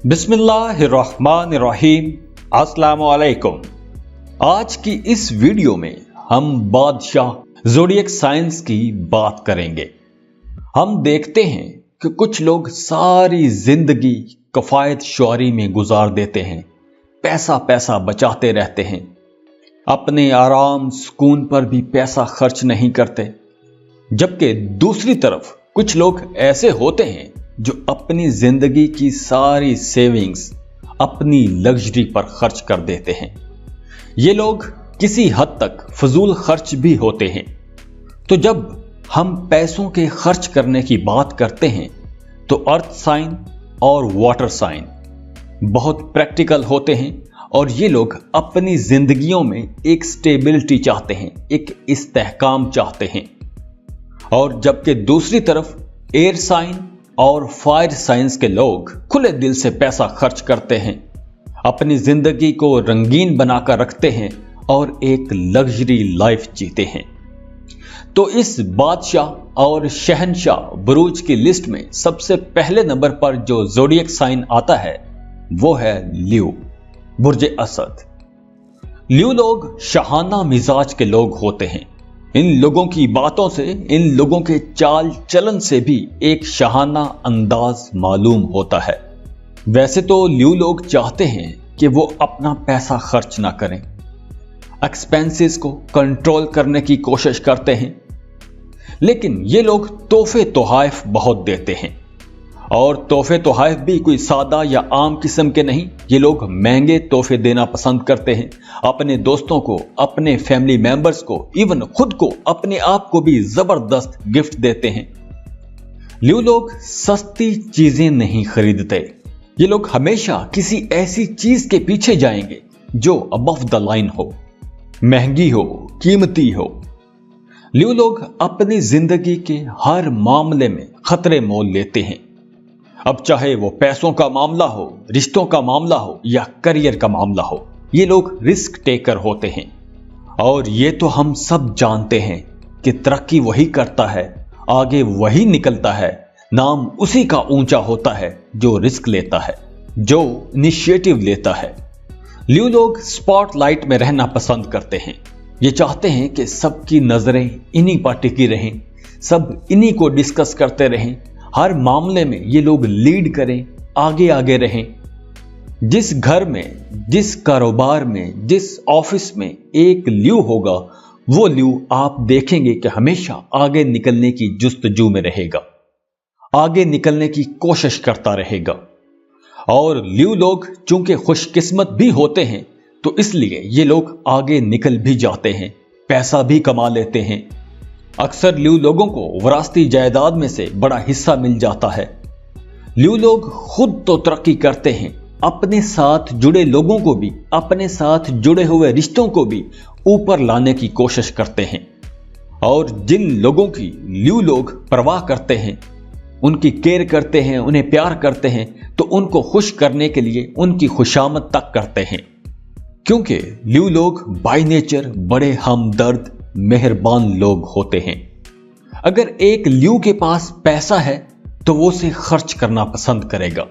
बिस्मिल्लाहिर्रहमानिर्रहीम। अस्सलामुअलैकुम। आज की इस वीडियो में हम बादशाह ज़ोडिएक साइंस की बात करेंगे। हम देखते हैं कि कुछ लोग सारी जिंदगी कफायत शुआरी में गुजार देते हैं, पैसा पैसा बचाते रहते हैं, अपने आराम सुकून पर भी पैसा खर्च नहीं करते। जबकि दूसरी तरफ कुछ लोग ऐसे होते हैं जो अपनी जिंदगी की सारी सेविंग्स अपनी लग्जरी पर खर्च कर देते हैं। ये लोग किसी हद तक फजूल खर्च भी होते हैं। तो जब हम पैसों के खर्च करने की बात करते हैं तो अर्थ साइन और वाटर साइन बहुत प्रैक्टिकल होते हैं और ये लोग अपनी जिंदगियों में एक स्टेबिलिटी चाहते हैं, एक इस्तेहकाम चाहते हैं। और जबकि दूसरी तरफ एयर साइन और फायर साइंस के लोग खुले दिल से पैसा खर्च करते हैं, अपनी जिंदगी को रंगीन बनाकर रखते हैं और एक लग्जरी लाइफ जीते हैं। तो इस बादशाह और शहनशाह बुरूज की लिस्ट में सबसे पहले नंबर पर जो ज़ोडिएक साइन आता है वो है लियो, बुर्ज असद। लियो लोग शाहाना मिजाज के लोग होते हैं। इन लोगों की बातों से, इन लोगों के चाल चलन से भी एक शाहाना अंदाज मालूम होता है। वैसे तो लियो लोग चाहते हैं कि वो अपना पैसा खर्च ना करें, एक्सपेंसेस को कंट्रोल करने की कोशिश करते हैं, लेकिन ये लोग तोहफे तोहफ बहुत देते हैं। और तोहफे तोहफ भी कोई सादा या आम किस्म के नहीं, ये लोग महंगे तोहफे देना पसंद करते हैं। अपने दोस्तों को, अपने फैमिली मेंबर्स को, इवन खुद को, अपने आप को भी जबरदस्त गिफ्ट देते हैं। लियो लोग सस्ती चीजें नहीं खरीदते। ये लोग हमेशा किसी ऐसी चीज के पीछे जाएंगे जो अबव द लाइन हो, महंगी हो, कीमती हो। लियो लोग अपनी जिंदगी के हर मामले में खतरे मोल लेते हैं। अब चाहे वो पैसों का मामला हो, रिश्तों का मामला हो या करियर का मामला हो, ये लोग रिस्क टेकर होते हैं। और ये तो हम सब जानते हैं कि तरक्की वही करता है, आगे वही निकलता है, नाम उसी का ऊंचा होता है जो रिस्क लेता है, जो इनिशिएटिव लेता है। लियो लोग स्पॉटलाइट में रहना पसंद करते हैं। ये चाहते हैं कि सबकी नजरें इन्हीं पर टिकी रहें, सब इन्हीं को डिस्कस करते रहें, हर मामले में ये लोग लीड करें, आगे आगे रहें। जिस घर में, जिस कारोबार में, जिस ऑफिस में एक लियो होगा, वो लियो आप देखेंगे कि हमेशा आगे निकलने की जुस्तजू में रहेगा, आगे निकलने की कोशिश करता रहेगा। और लियो लोग चूंकि खुशकिस्मत भी होते हैं तो इसलिए ये लोग आगे निकल भी जाते हैं, पैसा भी कमा लेते हैं। अक्सर लियो लोगों को विरासती जायदाद में से बड़ा हिस्सा मिल जाता है। लियो लोग खुद तो तरक्की करते हैं, अपने साथ जुड़े लोगों को भी, अपने साथ जुड़े हुए रिश्तों को भी ऊपर लाने की कोशिश करते हैं। और जिन लोगों की लियो लोग परवाह करते हैं, उनकी केयर करते हैं, उन्हें प्यार करते हैं, तो उनको खुश करने के लिए उनकी खुशामद तक करते हैं। क्योंकि लियो लोग बाय नेचर बड़े हमदर्द, मेहरबान लोग होते हैं। अगर एक लियो के पास पैसा है तो वो उसे खर्च करना पसंद करेगा,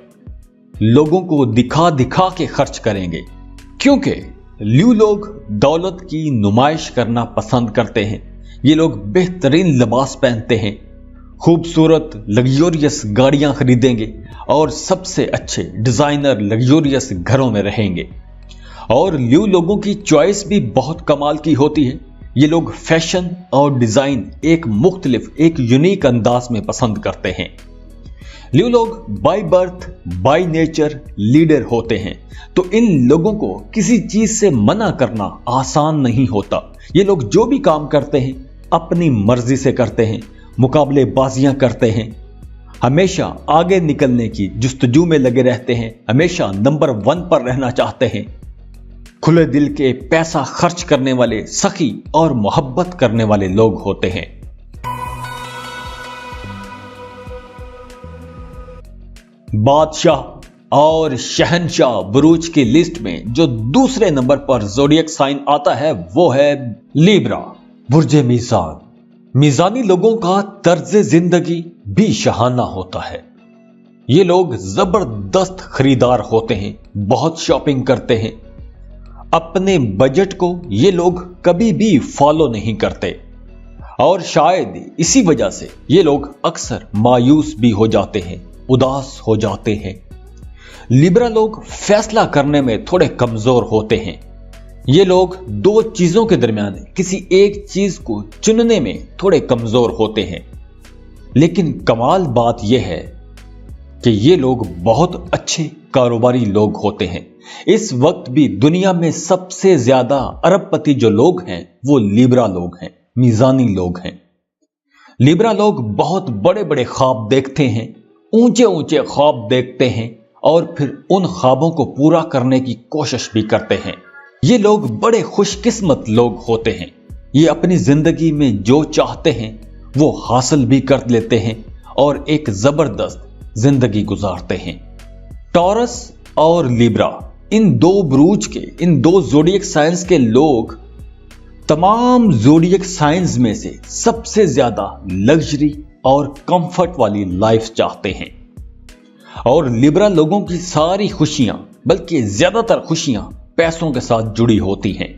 लोगों को दिखा दिखा के खर्च करेंगे। क्योंकि लियो लोग दौलत की नुमाइश करना पसंद करते हैं। ये लोग बेहतरीन लिबास पहनते हैं, खूबसूरत लग्जूरियस गाड़ियां खरीदेंगे और सबसे अच्छे डिजाइनर लग्जूरियस घरों में रहेंगे। और लियो लोगों की चॉइस भी बहुत कमाल की होती है। ये लोग फैशन और डिजाइन एक मुख्तलिफ, एक यूनिक अंदाज में पसंद करते हैं। लियो लोग by birth, by nature leader होते हैं। तो इन लोगों को किसी चीज से मना करना आसान नहीं होता। ये लोग जो भी काम करते हैं अपनी मर्जी से करते हैं, मुकाबलेबाजियां करते हैं, हमेशा आगे निकलने की जुस्तजू में लगे रहते हैं, हमेशा नंबर 1 पर रहना चाहते हैं। खुले दिल के, पैसा खर्च करने वाले, सखी और मोहब्बत करने वाले लोग होते हैं। बादशाह और शहनशाह बुरूज की लिस्ट में जो दूसरे नंबर पर ज़ोडिएक साइन आता है वो है लिब्रा, बुर्ज मीज़ान। मीज़ानी लोगों का तर्ज जिंदगी भी शहाना होता है। ये लोग जबरदस्त खरीदार होते हैं, बहुत शॉपिंग करते हैं। अपने बजट को ये लोग कभी भी फॉलो नहीं करते और शायद इसी वजह से ये लोग अक्सर मायूस भी हो जाते हैं, उदास हो जाते हैं। लिब्रा लोग फैसला करने में थोड़े कमजोर होते हैं। ये लोग दो चीजों के दरमियान किसी एक चीज को चुनने में थोड़े कमजोर होते हैं। लेकिन कमाल बात यह है कि ये लोग बहुत अच्छे कारोबारी लोग होते हैं। इस वक्त भी दुनिया में सबसे ज्यादा अरबपति जो लोग हैं वो लिब्रा लोग हैं, मीजानी लोग हैं। लिब्रा लोग बहुत बड़े बड़े ख्वाब देखते हैं, ऊंचे ऊंचे ख्वाब देखते हैं और फिर उन ख्वाबों को पूरा करने की कोशिश भी करते हैं। ये लोग बड़े खुशकिस्मत लोग होते हैं। ये अपनी जिंदगी में जो चाहते हैं वो हासिल भी कर लेते हैं और एक जबरदस्त जिंदगी गुजारते हैं। टॉरस और लिब्रा, इन दो बुरूज के, इन दो ज़ोडिएक साइंस के लोग तमाम ज़ोडिएक साइंस में से सबसे ज्यादा लग्जरी और कंफर्ट वाली लाइफ चाहते हैं। और लिब्रा लोगों की सारी खुशियां, बल्कि ज्यादातर खुशियां पैसों के साथ जुड़ी होती हैं।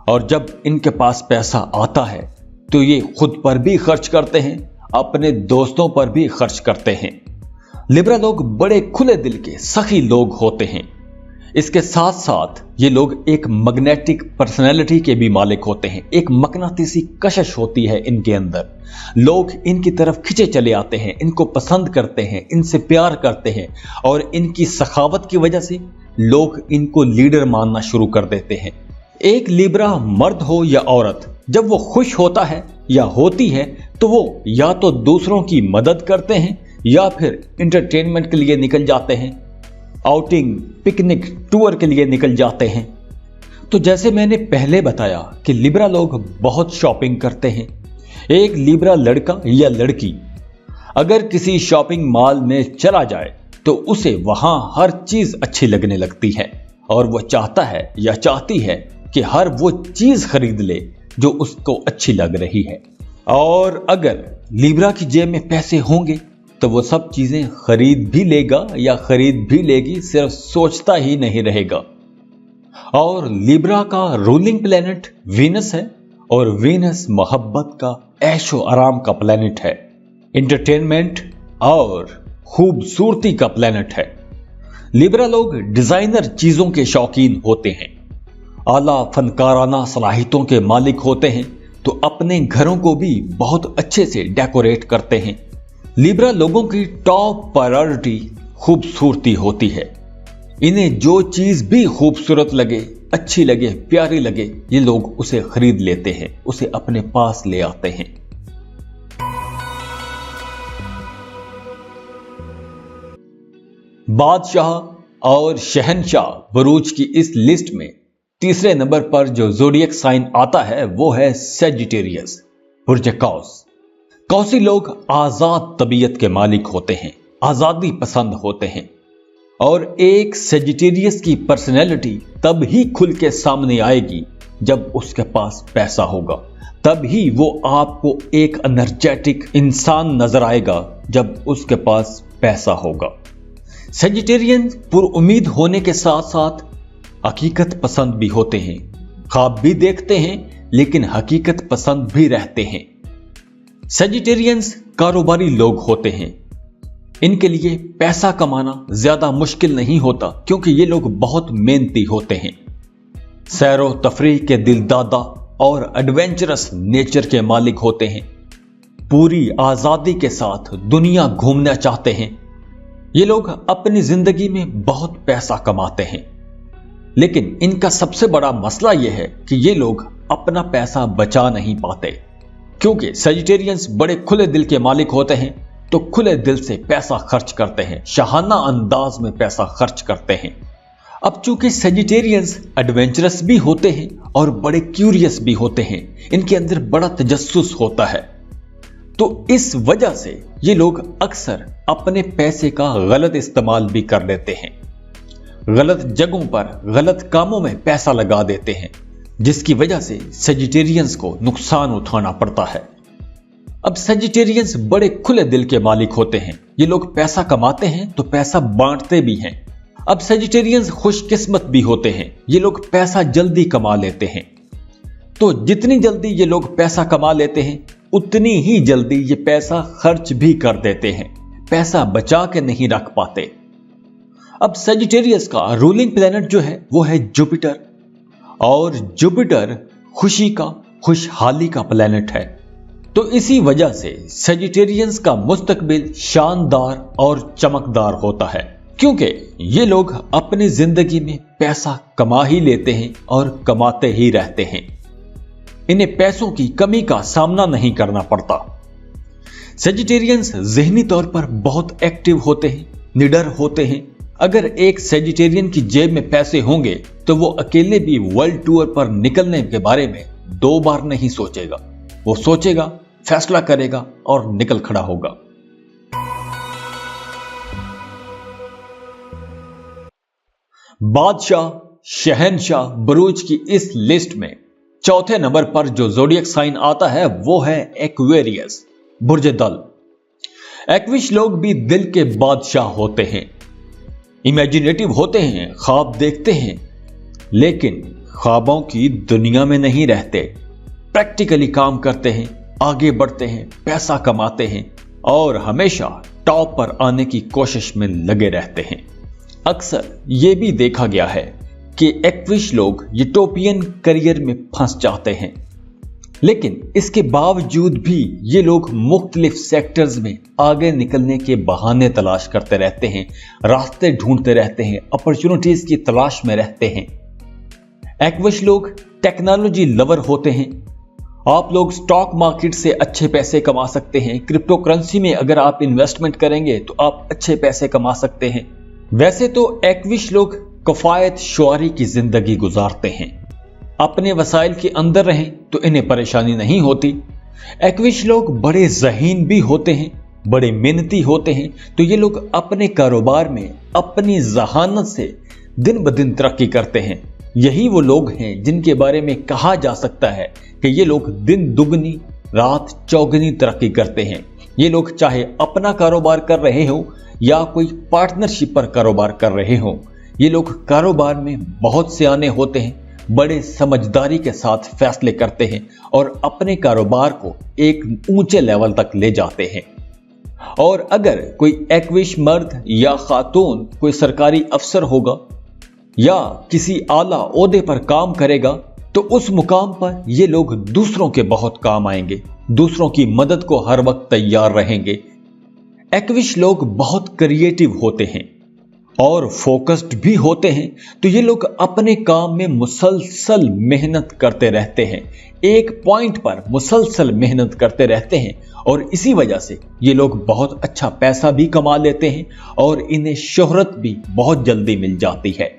और जब इनके पास पैसा आता है तो ये खुद पर भी खर्च करते हैं, अपने दोस्तों पर भी खर्च करते हैं। लिब्रा लोग बड़े खुले दिल के सखी लोग होते हैं। इसके साथ साथ ये लोग एक मैग्नेटिक पर्सनैलिटी के भी मालिक होते हैं। एक मकनातीसी कशिश होती है इनके अंदर। लोग इनकी तरफ खिंचे चले आते हैं, इनको पसंद करते हैं, इनसे प्यार करते हैं और इनकी सखावत की वजह से लोग इनको लीडर मानना शुरू कर देते हैं। एक लिब्रा मर्द हो या औरत, जब वो खुश होता है या होती है तो वो या तो दूसरों की मदद करते हैं या फिर एंटरटेनमेंट के लिए निकल जाते हैं, आउटिंग, पिकनिक, टूर के लिए निकल जाते हैं। तो जैसे मैंने पहले बताया कि लिब्रा लोग बहुत शॉपिंग करते हैं। एक लिब्रा लड़का या लड़की अगर किसी शॉपिंग मॉल में चला जाए तो उसे वहां हर चीज अच्छी लगने लगती है और वो चाहता है या चाहती है कि हर वो चीज खरीद ले जो उसको अच्छी लग रही है। और अगर लिब्रा की जेब में पैसे होंगे तो वो सब चीजें खरीद भी लेगा या खरीद भी लेगी, सिर्फ सोचता ही नहीं रहेगा। और लिब्रा का रूलिंग प्लेनेट वीनस है और वीनस मोहब्बत का ऐशो आराम का प्लेनेट है, एंटरटेनमेंट और खूबसूरती का प्लेनेट है। लिब्रा लोग डिजाइनर चीजों के शौकीन होते हैं, आला फनकाराना सलाहियतों के मालिक होते हैं, तो अपने घरों को भी बहुत अच्छे से डेकोरेट करते हैं। लिब्रा लोगों की टॉप प्रायोरिटी खूबसूरती होती है। इन्हें जो चीज भी खूबसूरत लगे, अच्छी लगे, प्यारी लगे, ये लोग उसे खरीद लेते हैं, उसे अपने पास ले आते हैं। बादशाह और शहनशाह बुरूज की इस लिस्ट में तीसरे नंबर पर जो ज़ोडिएक साइन आता है वो है सेजिटेरियस, बुर्ज कौस। कौसी लोग आजाद तबीयत के मालिक होते हैं, आजादी पसंद होते हैं और एक सेजिटेरियस की पर्सनैलिटी तब ही खुल के सामने आएगी जब उसके पास पैसा होगा। तब ही वो आपको एक एनर्जेटिक इंसान नजर आएगा जब उसके पास पैसा होगा। सेजिटेरियन पुरुम्मीद होने के साथ साथ हकीकत पसंद भी होते हैं, ख्वाब भी देखते हैं लेकिन हकीकत पसंद भी रहते हैं। सेजिटेरियंस कारोबारी लोग होते हैं। इनके लिए पैसा कमाना ज्यादा मुश्किल नहीं होता क्योंकि ये लोग बहुत मेहनती होते हैं। सैरो तफरीह के दिलदादा और एडवेंचरस नेचर के मालिक होते हैं। पूरी आजादी के साथ दुनिया घूमना चाहते हैं। ये लोग अपनी जिंदगी में बहुत पैसा कमाते हैं, लेकिन इनका सबसे बड़ा मसला यह है कि ये लोग अपना पैसा बचा नहीं पाते क्योंकि सेजिटेरियंस बड़े खुले दिल के मालिक होते हैं, तो खुले दिल से पैसा खर्च करते हैं, शाहाना अंदाज में पैसा खर्च करते हैं। अब चूंकि सेजिटेरियंस एडवेंचरस भी होते हैं और बड़े क्यूरियस भी होते हैं, इनके अंदर बड़ा तजस्सुस होता है, तो इस वजह से ये लोग अक्सर अपने पैसे का गलत इस्तेमाल भी कर लेते हैं। गलत जगहों पर गलत कामों में पैसा लगा देते हैं, जिसकी वजह से सेजिटेरियंस को नुकसान उठाना पड़ता है। अब सेजिटेरियंस बड़े खुले दिल के मालिक होते हैं। ये लोग पैसा कमाते हैं तो पैसा बांटते भी हैं। अब सेजिटेरियंस खुशकिस्मत भी होते हैं। ये लोग पैसा जल्दी कमा लेते हैं। तो जितनी जल्दी ये लोग पैसा कमा लेते हैं उतनी ही जल्दी ये पैसा खर्च भी कर देते हैं। पैसा बचा के नहीं रख पाते। अब सेजिटेरियस का रूलिंग प्लैनेट जो है वो है जुपिटर, और जुपिटर खुशी का, खुशहाली का प्लैनेट है। तो इसी वजह से सेजिटेरियंस का मुस्तकबिल शानदार और चमकदार होता है, क्योंकि ये लोग अपनी जिंदगी में पैसा कमा ही लेते हैं और कमाते ही रहते हैं। इन्हें पैसों की कमी का सामना नहीं करना पड़ता। सेजिटेरियंस ज़हनी तौर पर बहुत एक्टिव होते हैं, निडर होते हैं। अगर एक सेजिटेरियन की जेब में पैसे होंगे तो वो अकेले भी वर्ल्ड टूर पर निकलने के बारे में 2 बार नहीं सोचेगा। वो सोचेगा, फैसला करेगा और निकल खड़ा होगा। बादशाह, शहनशाह बुरूज की इस लिस्ट में चौथे नंबर पर जो ज़ोडिएक साइन आता है वो है एक्वेरियस, बुर्ज दल। एक्विश लोग भी दिल के बादशाह होते हैं, इमेजिनेटिव होते हैं, ख्वाब देखते हैं, लेकिन ख्वाबों की दुनिया में नहीं रहते। प्रैक्टिकली काम करते हैं, आगे बढ़ते हैं, पैसा कमाते हैं और हमेशा टॉप पर आने की कोशिश में लगे रहते हैं। अक्सर ये भी देखा गया है कि एक्विश लोग यूटोपियन करियर में फंस जाते हैं, लेकिन इसके बावजूद भी ये लोग मुख्तलिफ सेक्टर्स में आगे निकलने के बहाने तलाश करते रहते हैं, रास्ते ढूंढते रहते हैं, अपॉर्चुनिटीज की तलाश में रहते हैं। एक्विश लोग टेक्नोलॉजी लवर होते हैं। आप लोग स्टॉक मार्केट से अच्छे पैसे कमा सकते हैं। क्रिप्टो करेंसी में अगर आप इन्वेस्टमेंट करेंगे तो आप अच्छे पैसे कमा सकते हैं। वैसे तो एक्विश लोग कफायत शुआरी की जिंदगी गुजारते हैं। अपने वसाइल के अंदर रहें तो इन्हें परेशानी नहीं होती। एक्विश लोग बड़े ज़हीन भी होते हैं, बड़े मेहनती होते हैं। तो ये लोग अपने कारोबार में अपनी जहानत से दिन ब दिन तरक्की करते हैं। यही वो लोग हैं जिनके बारे में कहा जा सकता है कि ये लोग दिन दुगनी रात चौगनी तरक्की करते हैं। ये लोग चाहे अपना कारोबार कर रहे हो या कोई पार्टनरशिप पर कारोबार कर रहे हो, ये लोग कारोबार में बहुत सियाने होते हैं, बड़े समझदारी के साथ फैसले करते हैं और अपने कारोबार को एक ऊंचे लेवल तक ले जाते हैं। और अगर कोई एक्विश मर्द या खातून कोई सरकारी अफसर होगा या किसी आला ओहदे पर काम करेगा तो उस मुकाम पर ये लोग दूसरों के बहुत काम आएंगे, दूसरों की मदद को हर वक्त तैयार रहेंगे। एक्विश लोग बहुत क्रिएटिव होते हैं और फोकस्ड भी होते हैं। तो ये लोग अपने काम में मुसलसल मेहनत करते रहते हैं, एक पॉइंट पर मुसलसल मेहनत करते रहते हैं और इसी वजह से ये लोग बहुत अच्छा पैसा भी कमा लेते हैं और इन्हें शोहरत भी बहुत जल्दी मिल जाती है।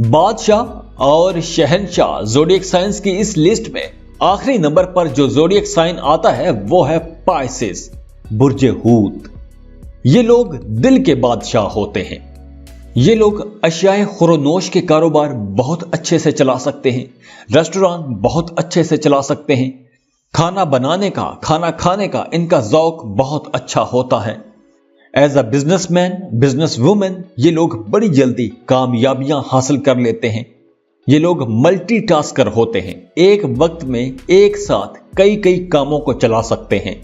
बादशाह और शहनशाह ज़ोडिएक साइंस की इस लिस्ट में आखिरी नंबर पर जो ज़ोडिएक साइन आता है वो है पाइसेस, बुर्ज हूत। ये लोग दिल के बादशाह होते हैं। ये लोग अशियाए खुरोनोश के कारोबार बहुत अच्छे से चला सकते हैं, रेस्टोरेंट बहुत अच्छे से चला सकते हैं, खाना बनाने का, खाना खाने का इनका ज़ौक बहुत अच्छा होता है। As a businessman, business women ये लोग बड़ी जल्दी कामयाबियां हासिल कर लेते हैं। ये लोग मल्टीटास्कर होते हैं, एक वक्त में एक साथ कई कई कामों को चला सकते हैं।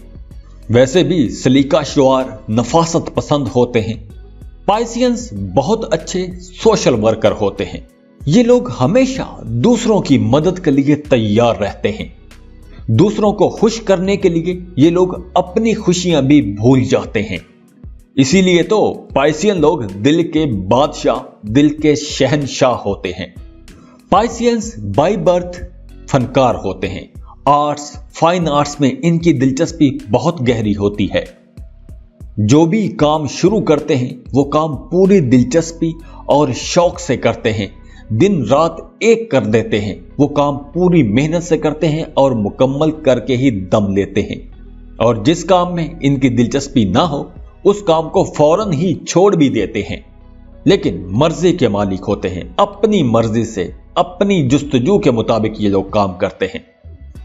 वैसे भी सलीका शुआर, नफासत पसंद होते हैं। पाइसियंस बहुत अच्छे सोशल वर्कर होते हैं। ये लोग हमेशा दूसरों की मदद के लिए तैयार रहते हैं। दूसरों को खुश करने के लिए ये लोग अपनी खुशियां भी भूल जाते हैं। इसीलिए तो पाइसियन लोग दिल के बादशाह, दिल के शहनशाह होते हैं। पाइसियंस बाय बर्थ फनकार होते हैं। आर्ट्स, फाइन आर्ट्स में इनकी दिलचस्पी बहुत गहरी होती है। जो भी काम शुरू करते हैं वो काम पूरी दिलचस्पी और शौक से करते हैं, दिन रात एक कर देते हैं। वो काम पूरी मेहनत से करते हैं और मुकम्मल करके ही दम लेते हैं। और जिस काम में इनकी दिलचस्पी ना हो उस काम को फौरन ही छोड़ भी देते हैं। लेकिन मर्जी के मालिक होते हैं, अपनी मर्जी से अपनी जुस्तजू के मुताबिक ये लोग काम करते हैं।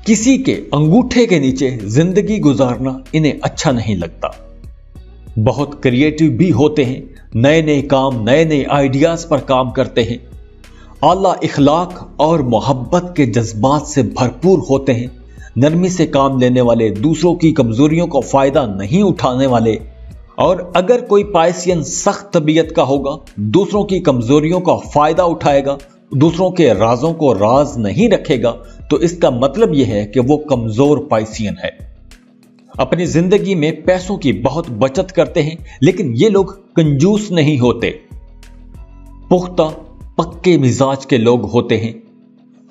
किसी के अंगूठे के नीचे जिंदगी गुजारना इन्हें अच्छा नहीं लगता। बहुत क्रिएटिव भी होते हैं, नए नए काम, नए नए आइडियाज पर काम करते हैं। आला इखलाक और मोहब्बत के जज्बात से भरपूर होते हैं। नरमी से काम लेने वाले, दूसरों की कमजोरियों का फायदा नहीं उठाने वाले। और अगर कोई पाइसियन सख्त तबीयत का होगा, दूसरों की कमजोरियों का फायदा उठाएगा, दूसरों के राजों को राज नहीं रखेगा, तो इसका मतलब यह है कि वो कमजोर पाइसियन है। अपनी जिंदगी में पैसों की बहुत बचत करते हैं, लेकिन ये लोग कंजूस नहीं होते। पुख्ता पक्के मिजाज के लोग होते हैं।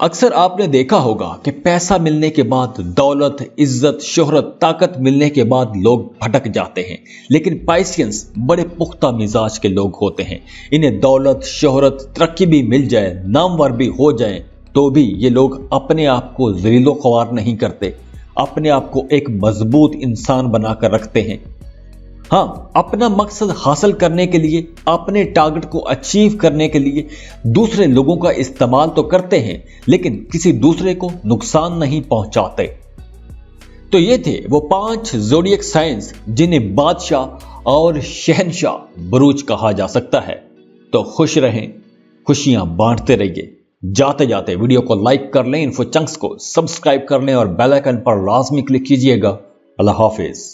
अक्सर आपने देखा होगा कि पैसा मिलने के बाद, दौलत, इज्जत, शोहरत, ताकत मिलने के बाद लोग भटक जाते हैं, लेकिन पाइसियंस बड़े पुख्ता मिजाज के लोग होते हैं। इन्हें दौलत, शोहरत, तरक्की भी मिल जाए, नामवर भी हो जाए, तो भी ये लोग अपने आप को ज़लीलो ख्वार नहीं करते। अपने आप को एक मजबूत इंसान बनाकर रखते हैं। हाँ, अपना मकसद हासिल करने के लिए, अपने टारगेट को अचीव करने के लिए दूसरे लोगों का इस्तेमाल तो करते हैं, लेकिन किसी दूसरे को नुकसान नहीं पहुंचाते। तो ये थे वो 5 ज़ोडिएक साइंस जिन्हें बादशाह और शहंशाह बुरूज कहा जा सकता है। तो खुश रहें, खुशियां बांटते रहिए। जाते जाते वीडियो को लाइक कर लें, इन्फो चंक्स को सब्सक्राइब कर लें और बेल आइकन पर लाजमी क्लिक कीजिएगा। अल्लाह हाफिज।